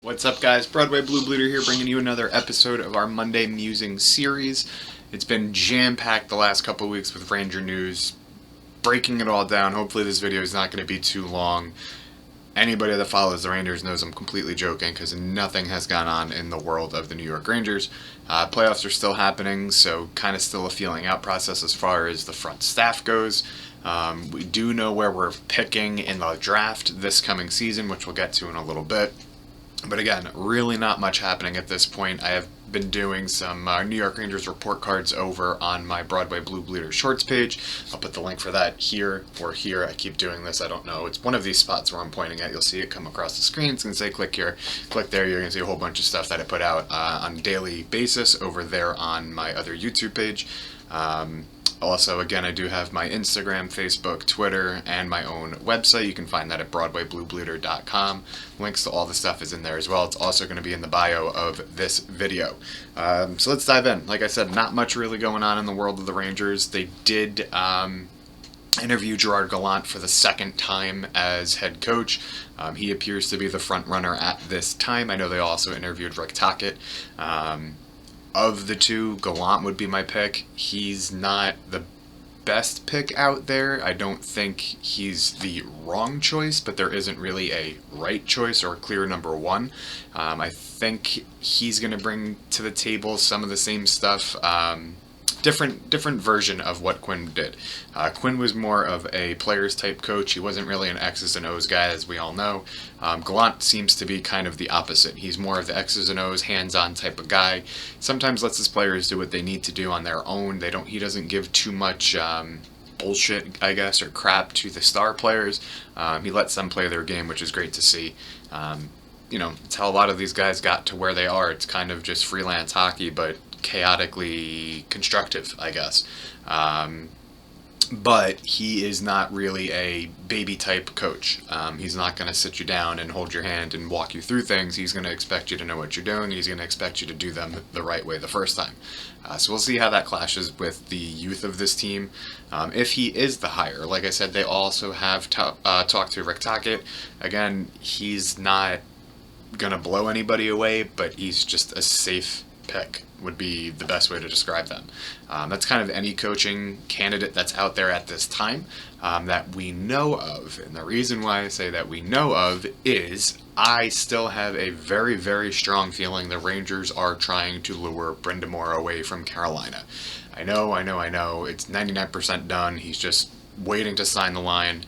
What's up, guys? BroadwayBlueBleeder here, bringing you another episode of our Monday Musings series. It's been jam-packed the last couple of weeks with Ranger news, breaking it all down. Hopefully this video is not going to be too long. Anybody that follows the Rangers knows I'm completely joking because nothing has gone on in the world of the New York Rangers. Playoffs are still happening, so kind of still a feeling out process as far as the front staff goes. We do know where we're picking in the draft this coming season, which we'll get to in a little bit. But again, really not much happening at this point. I have been doing some New York Rangers report cards over on my BroadwayBlueBleeder shorts page. I'll put the link for that here or here. I keep doing this. I don't know. It's one of these spots where I'm pointing at. You'll see it come across the screen. It's going to say click here, click there. You're going to see a whole bunch of stuff that I put out on a daily basis over there on my other YouTube page. Also, again, I do have my Instagram, Facebook, Twitter, and my own website. You can find that at BroadwayBlueBleeder.com. Links to all the stuff is in there as well. It's also going to be in the bio of this video. So let's dive in. Like I said, not much really going on in the world of the Rangers. They did interview Gerard Gallant for the second time as head coach. He appears to be the front runner at this time. I know they also interviewed Rick Tocchet. Of the two, Gallant would be my pick. He's not the best pick out there. I don't think he's the wrong choice, but there isn't really a right choice or a clear number one. I think he's going to bring to the table some of the same stuff. Different version of what Quinn did. Quinn was more of a players type coach. He wasn't really an X's and O's guy, as we all know. Gallant seems to be kind of the opposite. He's more of the X's and O's, hands-on type of guy. Sometimes lets his players do what they need to do on their own. He doesn't give too much bullshit, I guess, or crap to the star players. He lets them play their game, which is great to see. It's how a lot of these guys got to where they are. It's kind of just freelance hockey, but chaotically constructive, I guess. But he is not really a baby type coach. He's not going to sit you down and hold your hand and walk you through things. He's going to expect you to know what you're doing. He's going to expect you to do them the right way the first time. So we'll see how that clashes with the youth of this team. If he is the hire, like I said, they also have talked to Rick Tocchet. Again, he's not going to blow anybody away, but he's just a safe pick would be the best way to describe them. That's kind of any coaching candidate that's out there at this time that we know of. And the reason why I say that we know of is I still have a very, very strong feeling the Rangers are trying to lure Brind'Amour away from Carolina. I know. It's 99% done. He's just waiting to sign the line.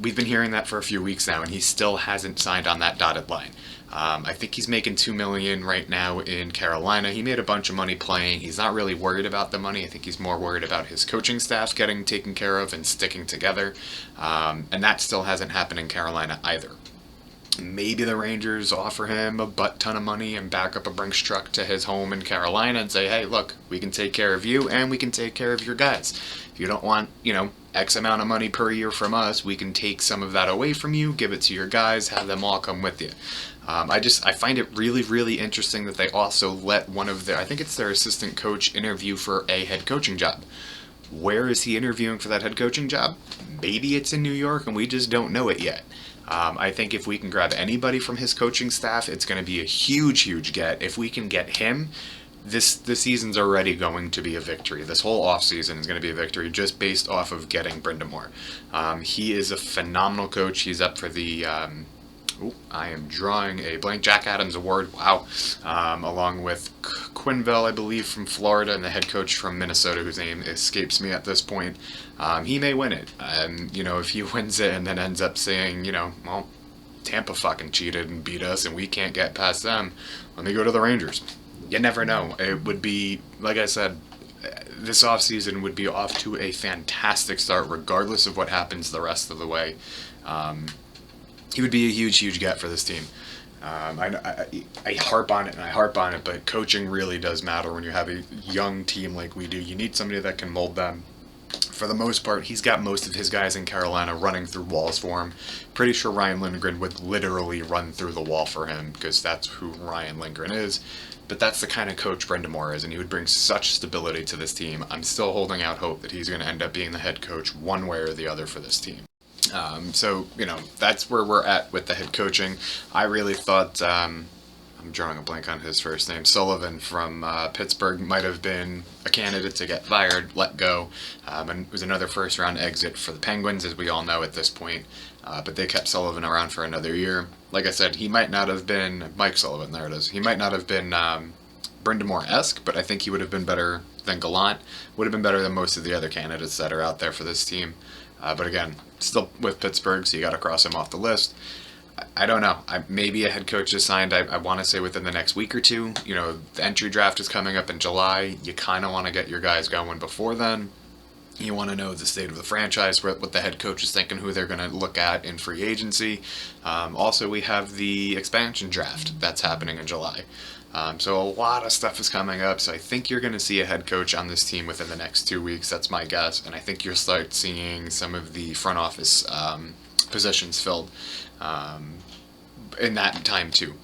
We've been hearing that for a few weeks now, and he still hasn't signed on that dotted line. I think he's making $2 million right now in Carolina. He made a bunch of money playing. He's not really worried about the money. I think he's more worried about his coaching staff getting taken care of and sticking together. And that still hasn't happened in Carolina either. Maybe the Rangers offer him a butt ton of money and back up a Brinks truck to his home in Carolina and say, hey, look, we can take care of you and we can take care of your guys. If you don't want, X amount of money per year from us, we can take some of that away from you, give it to your guys, have them all come with you. I find it really, really interesting that they also let one of I think it's their assistant coach, interview for a head coaching job. Where is he interviewing for that head coaching job? Maybe it's in New York and we just don't know it yet. I think if we can grab anybody from his coaching staff, it's going to be a huge, huge get. If we can get him, this season's already going to be a victory. This whole offseason is going to be a victory just based off of getting Brind'Amour. He is a phenomenal coach. He's up for the I am drawing a blank. Jack Adams Award. Wow. Along with Quinville, I believe, from Florida, and the head coach from Minnesota, whose name escapes me at this point. He may win it. And, if he wins it and then ends up saying, well, Tampa fucking cheated and beat us and we can't get past them, let me go to the Rangers. You never know. It would be, like I said, this offseason would be off to a fantastic start regardless of what happens the rest of the way. He would be a huge, huge get for this team. I harp on it, but coaching really does matter when you have a young team like we do. You need somebody that can mold them. For the most part, he's got most of his guys in Carolina running through walls for him. Pretty sure Ryan Lindgren would literally run through the wall for him because that's who Ryan Lindgren is. But that's the kind of coach Brind'Amour is, and he would bring such stability to this team. I'm still holding out hope that he's going to end up being the head coach one way or the other for this team. So, that's where we're at with the head coaching. I really thought, I'm drawing a blank on his first name, Sullivan from Pittsburgh might have been a candidate to get fired, let go, and it was another first round exit for the Penguins, as we all know at this point. But they kept Sullivan around for another year. Like I said, he might not have been Mike Sullivan. There it is. He might not have been Brindamore-esque, but I think he would have been better than Gallant. Would have been better than most of the other candidates that are out there for this team. But again, still with Pittsburgh, so you got to cross him off the list. I don't know. Maybe a head coach is signed. I want to say within the next week or two. The entry draft is coming up in July. You kind of want to get your guys going before then. You want to know the state of the franchise, what the head coach is thinking, who they're going to look at in free agency. Also, we have the expansion draft that's happening in July. So a lot of stuff is coming up. So I think you're going to see a head coach on this team within the next 2 weeks. That's my guess. And I think you'll start seeing some of the front office positions filled in that time too.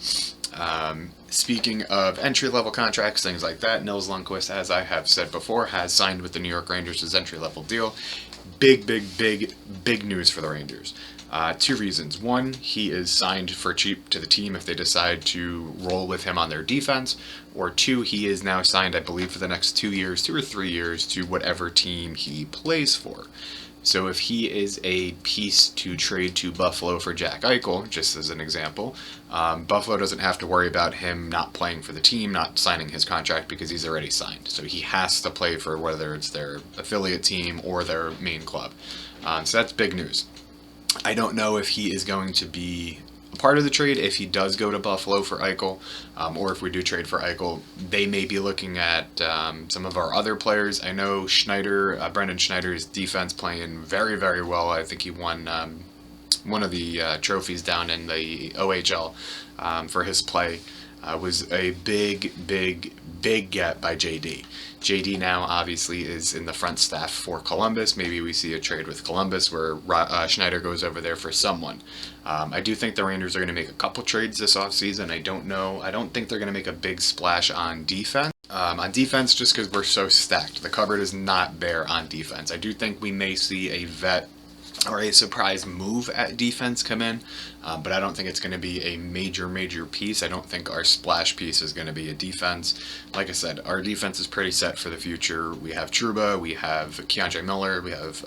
Speaking of entry-level contracts, things like that, Nils Lundkvist, as I have said before, has signed with the New York Rangers' entry-level deal. Big news for the Rangers. 2 reasons. One, he is signed for cheap to the team if they decide to roll with him on their defense. Or 2, he is now signed, I believe, for the next 2 years, 2 or 3 years, to whatever team he plays for. So if he is a piece to trade to Buffalo for Jack Eichel, just as an example, Buffalo doesn't have to worry about him not playing for the team, not signing his contract because he's already signed. So he has to play for whether it's their affiliate team or their main club. So that's big news. I don't know if he is going to be a part of the trade if he does go to Buffalo for Eichel, or if we do trade for Eichel. They may be looking at some of our other players. I know Brendan Schneider's defense playing very well. I think he won one of the trophies down in the OHL for his play. Was a big get by JD. JD now obviously is in the front staff for Columbus. Maybe we see a trade with Columbus where Schneider goes over there for someone. I do think the Rangers are going to make a couple trades this offseason. I don't think they're going to make a big splash on defense. On defense, just because we're so stacked. The cupboard is not bare on defense. I do think we may see a vet or a surprise move at defense come in, but I don't think it's going to be a major piece. I don't think our splash piece is going to be a defense. Like I said, our defense is pretty set for the future. We have Trouba, we have Keandre Miller, we have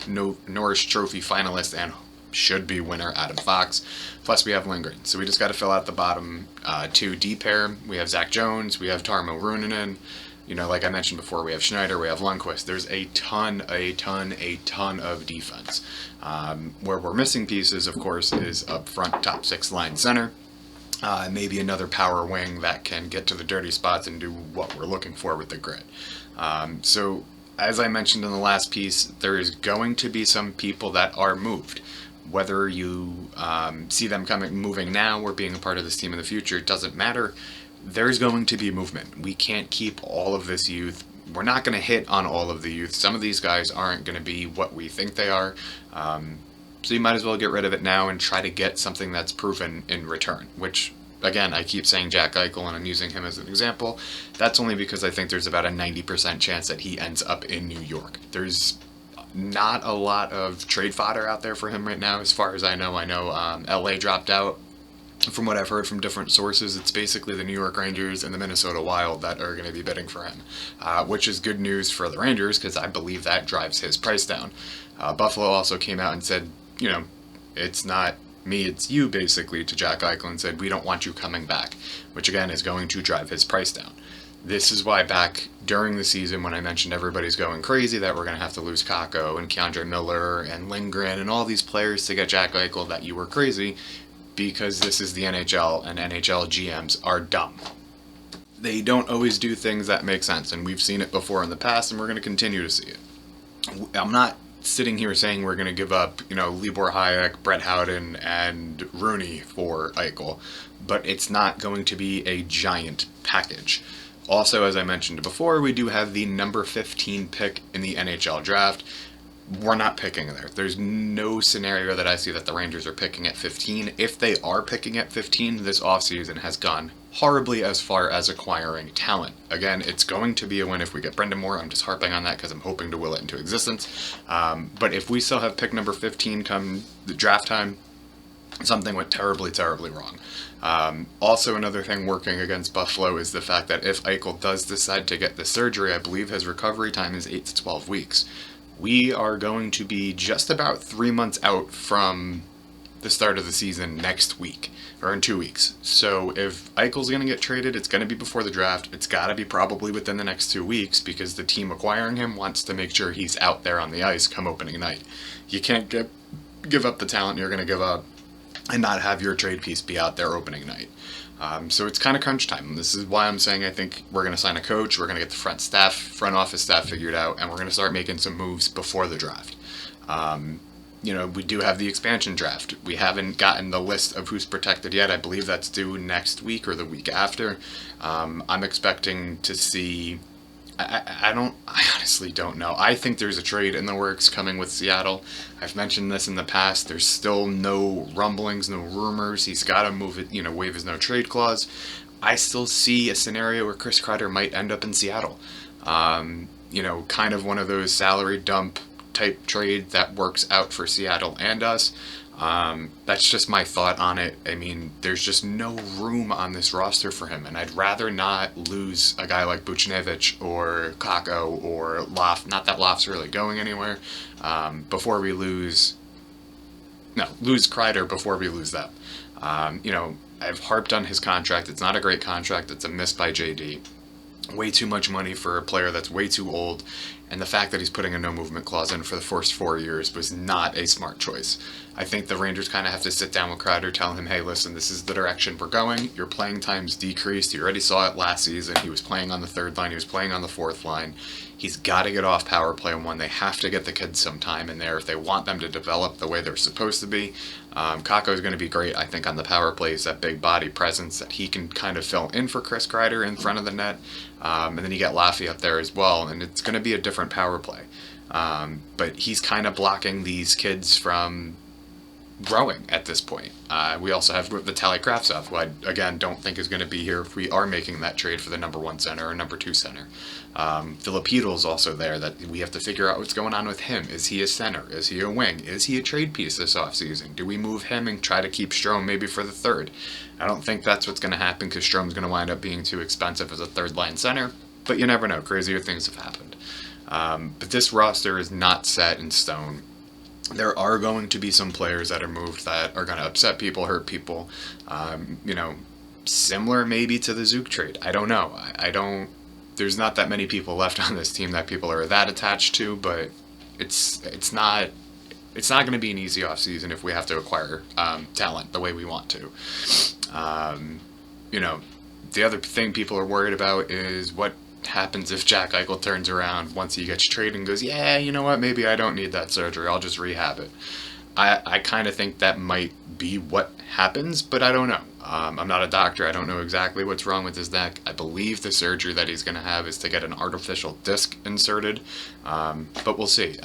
Norris Trophy finalist and should be winner Adam Fox, plus we have Lindgren. So we just got to fill out the bottom 2 D pair. We have Zach Jones, we have Tarmo Ruunanen. Like I mentioned before, we have Schneider, we have Lundkvist. There's a ton of defense. Where we're missing pieces, of course, is up front, top 6 line center. Maybe another power wing that can get to the dirty spots and do what we're looking for with the grit. So, as I mentioned in the last piece, there is going to be some people that are moved. Whether you see them moving now or being a part of this team in the future, it doesn't matter. There's going to be movement. We can't keep all of this youth. We're not going to hit on all of the youth. Some of these guys aren't going to be what we think they are. So you might as well get rid of it now and try to get something that's proven in return, which, again, I keep saying Jack Eichel, and I'm using him as an example. That's only because I think there's about a 90% chance that he ends up in New York. There's not a lot of trade fodder out there for him right now, as far as I know. I know LA dropped out. From what I've heard from different sources, it's basically the New York Rangers and the Minnesota Wild that are going to be bidding for him, which is good news for the Rangers because I believe that drives his price down. Buffalo also came out and said, it's not me, it's you, basically, to Jack Eichel, and said, we don't want you coming back, which again is going to drive his price down. This is why back during the season when I mentioned everybody's going crazy that we're going to have to lose Kakko and Keandre Miller and Lindgren and all these players to get Jack Eichel, that you were crazy, because this is the NHL and NHL GMs are dumb. They don't always do things that make sense, and we've seen it before in the past, and we're going to continue to see it. I'm not sitting here saying we're going to give up, Libor Hayek, Brett Howden, and Rooney for Eichel, but it's not going to be a giant package. Also, as I mentioned before, we do have the number 15 pick in the NHL draft. We're not picking there. There's no scenario that I see that the Rangers are picking at 15. If they are picking at 15, this offseason has gone horribly as far as acquiring talent. Again, it's going to be a win if we get Brendan Moore. I'm just harping on that because I'm hoping to will it into existence. But if we still have pick number 15 come the draft time, something went terribly, terribly wrong. Also, another thing working against Buffalo is the fact that if Eichel does decide to get the surgery, I believe his recovery time is 8 to 12 weeks. We are going to be just about 3 months out from the start of the season next week, or in 2 weeks. So if Eichel's going to get traded, it's going to be before the draft. It's got to be probably within the next 2 weeks because the team acquiring him wants to make sure he's out there on the ice come opening night. You can't give up the talent you're going to give up and not have your trade piece be out there opening night. So it's kind of crunch time. This is why I'm saying I think we're going to sign a coach, we're going to get the front office staff figured out, and we're going to start making some moves before the draft. We do have the expansion draft. We haven't gotten the list of who's protected yet. I believe that's due next week or the week after. I'm expecting to see... I honestly don't know. I think there's a trade in the works coming with Seattle. I've mentioned this in the past. There's still no rumblings, no rumors. He's got to move it, waive his no trade clause. I still see a scenario where Chris Kreider might end up in Seattle. Kind of one of those salary dump type trade that works out for Seattle and us. That's just my thought on it. I mean, there's just no room on this roster for him, and I'd rather not lose a guy like Buchnevich or Kakko or Loft. Not that Loft's really going anywhere. Lose Kreider before we lose them. I've harped on his contract. It's not a great contract. It's a miss by JD. Way too much money for a player that's way too old, and the fact that he's putting a no movement clause in for the first 4 years was not a smart choice. I think the Rangers kind of have to sit down with Kreider, tell him, hey, listen, this is the direction we're going. Your playing time's decreased. You already saw it last season. He was playing on the third line. He was playing on the fourth line. He's got to get off power play one. They have to get the kids some time in there if they want them to develop the way they're supposed to be. Kakko is going to be great, I think, on the power play. He's that big body presence that he can kind of fill in for Chris Kreider in front of the net. And then you get Laffy up there as well, and it's going to be a different power play. But he's kind of blocking these kids from growing at this point. We also have Vitaly Kravtsov, who I, again, don't think is going to be here if we are making that trade for the number 1 center or number 2 center. Filipino's also there that we have to figure out what's going on with him. Is he a center? Is he a wing? Is he a trade piece this offseason? Do we move him and try to keep Strome maybe for the third? I don't think that's what's going to happen because Strome's going to wind up being too expensive as a third-line center, but you never know. Crazier things have happened. But this roster is not set in stone. There are going to be some players that are moved that are going to upset people, hurt people. Similar maybe to the Zook trade. I don't know. There's not that many people left on this team that people are that attached to, but it's not going to be an easy offseason if we have to acquire talent the way we want to. The other thing people are worried about is what happens if Jack Eichel turns around once he gets traded and goes, yeah, you know what, maybe I don't need that surgery, I'll just rehab it. I kind of think that might be what happens, but I don't know. I'm not a doctor. I don't know exactly what's wrong with his neck. I believe the surgery that he's going to have is to get an artificial disc inserted, but we'll see.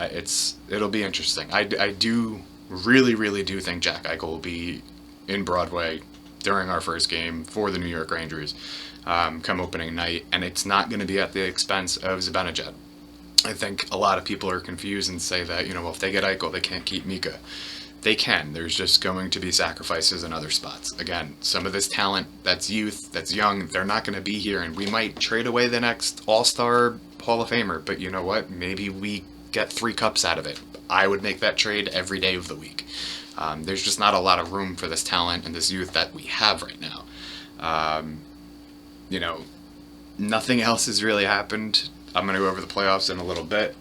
It'll be interesting. I do really, really do think Jack Eichel will be in Broadway during our first game for the New York Rangers come opening night, and it's not going to be at the expense of Zibanejad. I think a lot of people are confused and say that, if they get Eichel, they can't keep Mika. They can. There's just going to be sacrifices in other spots. Again, some of this talent that's youth, that's young, they're not going to be here, and we might trade away the next All-Star Hall of Famer, but you know what? Maybe we get 3 cups out of it. I would make that trade every day of the week. There's just not a lot of room for this talent and this youth that we have right now. Nothing else has really happened. I'm going to go over the playoffs in a little bit.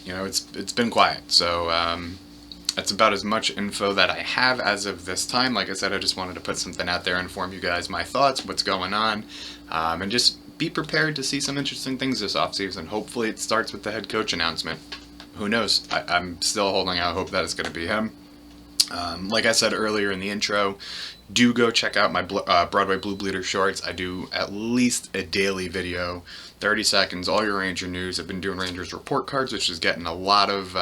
It's been quiet, so that's about as much info that I have as of this time. Like I said, I just wanted to put something out there and inform you guys my thoughts, what's going on, and just be prepared to see some interesting things this offseason. Hopefully it starts with the head coach announcement. Who knows? I'm still holding out hope that it's going to be him. Like I said earlier in the intro, do go check out my BroadwayBlueBleeder shorts. I do at least a daily video, 30 seconds, all your Ranger news. I've been doing Rangers report cards, which is getting a lot of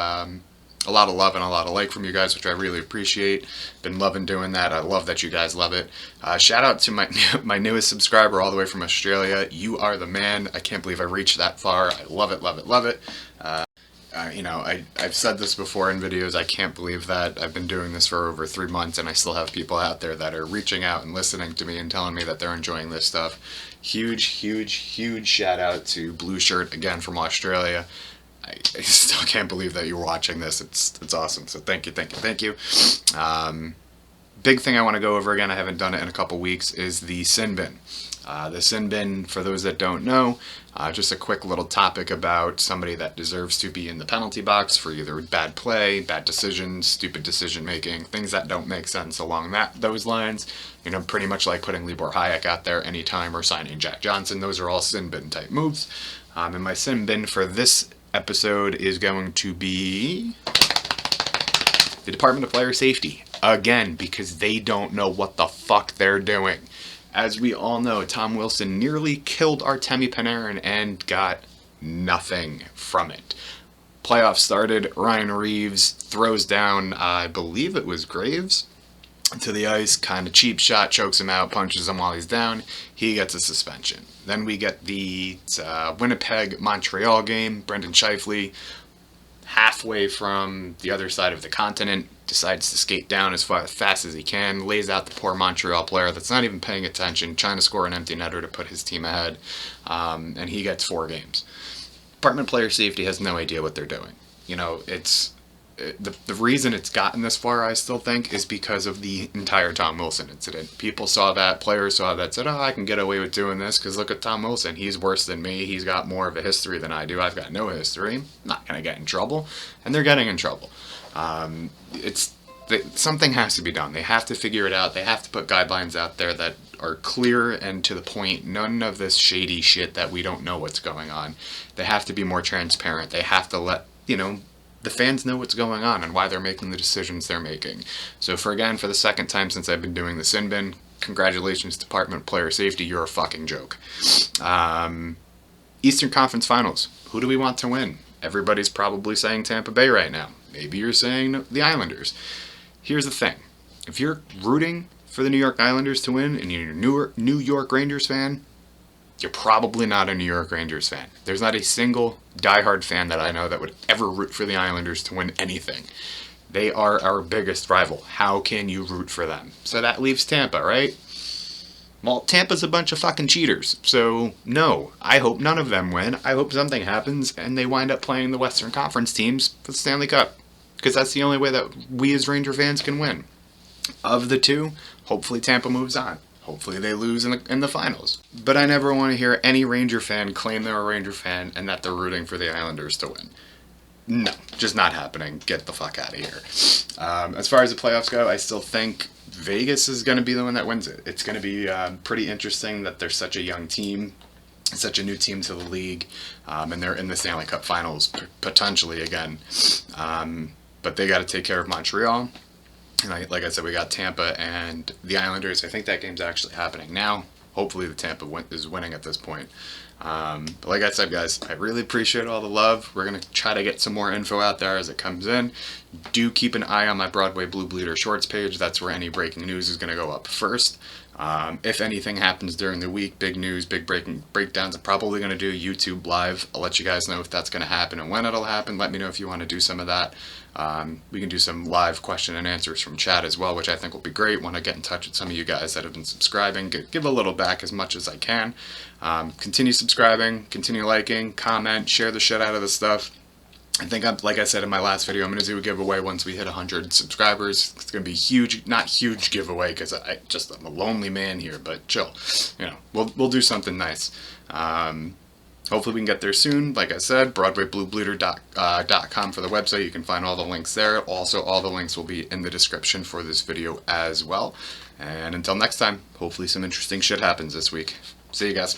a lot of love and a lot of like from you guys, which I really appreciate. Been loving doing that. I love that you guys love it. Shout out to my newest subscriber all the way from Australia. You are the man. I can't believe I reached that far. I love it, love it, love it. I've said this before in videos. I can't believe that I've been doing this for over 3 months and I still have people out there that are reaching out and listening to me and telling me that they're enjoying this stuff. Huge, huge, huge shout out to Blue Shirt again from Australia. I still can't believe that you're watching this. It's awesome. So thank you, thank you, thank you. Big thing I want to go over again, I haven't done it in a couple weeks, is the sin bin. The sin bin, for those that don't know, just a quick little topic about somebody that deserves to be in the penalty box for either bad play, bad decisions, stupid decision making, things that don't make sense along those lines. You know, pretty much like putting Libor Hayek out there anytime or signing Jack Johnson. Those are all sin bin type moves. And my sin bin for this episode is going to be the Department of Player Safety. Again, because they don't know what the fuck they're doing. As we all know, Tom Wilson nearly killed Artemi Panarin and got nothing from it. Playoffs started, Ryan Reeves throws down, I believe it was Graves, to the ice, kind of cheap shot, chokes him out, punches him while he's down. He gets a suspension. Then we get the Winnipeg-Montreal game. Brendan Scheifele, halfway from the other side of the continent, decides to skate down as fast as he can, lays out the poor Montreal player that's not even paying attention, trying to score an empty netter to put his team ahead, and he gets 4 games. Department of Player Safety has no idea what they're doing. You know, the reason it's gotten this far, I still think, is because of the entire Tom Wilson incident. People saw that, players saw that, said, oh, I can get away with doing this because look at Tom Wilson. He's worse than me. He's got more of a history than I do. I've got no history. I'm not going to get in trouble. And they're getting in trouble. Something has to be done. They have to figure it out. They have to put guidelines out there that are clear and to the point. None of this shady shit that we don't know what's going on. They have to be more transparent. They have to let, the fans know what's going on and why they're making the decisions they're making. So for the second time since I've been doing the sin bin, congratulations, Department of Player Safety. You're a fucking joke. Eastern Conference Finals. Who do we want to win? Everybody's probably saying Tampa Bay right now. Maybe you're saying the Islanders. Here's the thing. If you're rooting for the New York Islanders to win and you're a New York Rangers fan, you're probably not a New York Rangers fan. There's not a single diehard fan that I know that would ever root for the Islanders to win anything. They are our biggest rival. How can you root for them? So that leaves Tampa, right? Well, Tampa's a bunch of fucking cheaters. So, no, I hope none of them win. I hope something happens and they wind up playing the Western Conference teams for the Stanley Cup. Because that's the only way that we as Ranger fans can win. Of the two, hopefully Tampa moves on. Hopefully they lose in the finals. But I never want to hear any Ranger fan claim they're a Ranger fan and that they're rooting for the Islanders to win. No, just not happening. Get the fuck out of here. As far as the playoffs go, I still think Vegas is going to be the one that wins it. It's going to be pretty interesting that they're such a young team, such a new team to the league, and they're in the Stanley Cup Finals potentially again. But they got to take care of Montreal. And like I said, we got Tampa and the Islanders. I think that game's actually happening now. Hopefully the Tampa is winning at this point. But like I said, guys, I really appreciate all the love. We're going to try to get some more info out there as it comes in. Do keep an eye on my BroadwayBlueBleeder shorts page. That's where any breaking news is going to go up first. If anything happens during the week, big news, big breakdowns, I'm probably going to do YouTube live. I'll let you guys know if that's going to happen and when it'll happen. Let me know if you want to do some of that. We can do some live question and answers from chat as well, which I think will be great. Want to get in touch with some of you guys that have been subscribing, give a little back as much as I can. Continue subscribing, continue liking, comment, share the shit out of the stuff. I think, like I said in my last video, I'm going to do a giveaway once we hit 100 subscribers. It's going to be huge, not huge giveaway because I'm a lonely man here, but chill. We'll do something nice. Hopefully we can get there soon. Like I said, BroadwayBlueBleeder.com for the website. You can find all the links there. Also, all the links will be in the description for this video as well. And until next time, hopefully some interesting shit happens this week. See you guys.